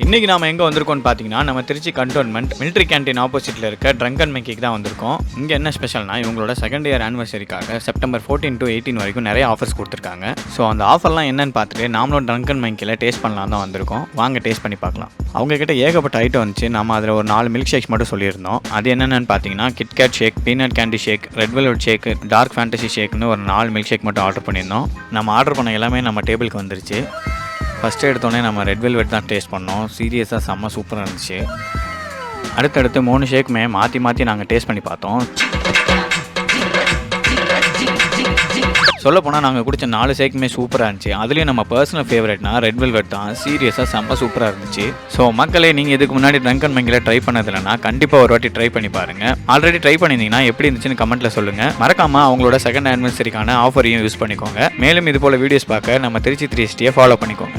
இன்னைக்கு நாம எங்க வந்திருக்கோம்னு பாத்தீங்கன்னா நம்ம திருச்சி கண்டோன்மெண்ட் மிலிட்டரி கேண்டீன் ஆப்போசிட்ல இருக்க ட்ரங்கன் மங்கிக்கு தான் வந்திருக்கோம். இங்க என்ன ஸ்பெஷல்னா இவங்களோட செகண்ட் இயர் ஆனிவர்சரிக்காக செப்டம்பர் 14 to 18 வரைக்கும் நிறைய ஆஃபர்ஸ் கொடுத்துருக்காங்க. ஸோ அந்த ஆஃபர்லாம் என்னன்னு பார்த்துட்டு நாமளும் ட்ரங்கன் மங்கியில் டேஸ்ட் பண்ணலாம் தான் வந்திருக்கோம். வாங்க டேஸ்ட் பண்ணி பார்க்கலாம். அவங்க கிட்ட ஏகப்பட்ட ஐட்டம் வந்துச்சு. நம்ம அதில் ஒரு 4 மில்க் ஷேக்ஸ் மட்டும் சொல்லியிருந்தோம். அது என்னென்னு பார்த்தீங்கன்னா கிட்கேட் ஷேக், பீனட் கேண்டி ஷேக், ரெட் வெல்வெட் ஷேக், டார்க் ஃபேண்டசி ஷேக்னு ஒரு 4 மில்க் ஷேக் மட்டும் ஆர்டர் பண்ணியிருந்தோம். நம்ம ஆர்டர் பண்ண எல்லாமே நம்ம டேபிளுக்கு வந்துருச்சு. ஃபஸ்ட்டு எடுத்தோடனே நம்ம ரெட் வெல்வெட் தான் டேஸ்ட் பண்ணோம். சீரியஸாக செம்ம சூப்பராக இருந்துச்சு. அடுத்தடுத்து 3 ஷேக்குமே மாற்றி நாங்கள் டேஸ்ட் பண்ணி பார்த்தோம். சொல்லப்போனால் நாங்கள் குடித்த 4 ஷேக்குமே சூப்பராக இருந்துச்சு. அதுலேயும் நம்ம பர்சனல் ஃபேவரட்னா ரெட் வெல்வெட் தான். சீரியஸாக செம்ம சூப்பராக இருந்துச்சு. ஸோ மக்களே, நீங்கள் இதுக்கு முன்னாடி ட்ரங்கன் மங்கியில் ட்ரை பண்ணதில்லைன்னா கண்டிப்பாக ஒரு வாட்டி ட்ரை பண்ணி பாருங்கள். ஆல்ரெடி ட்ரை பண்ணியிருந்தீங்கன்னா எப்படி இருந்துச்சுன்னு கமெண்ட்டில் சொல்லுங்கள். மறக்காமல் அவங்களோட செகண்ட் ஆனிவர்சரிக்கான ஆஃபரையும் யூஸ் பண்ணிக்கோங்க. மேலும் இது போல் வீடியோஸ் பார்க்க நம்ம திருச்சி 360 ஃபாலோ பண்ணிக்கோங்க.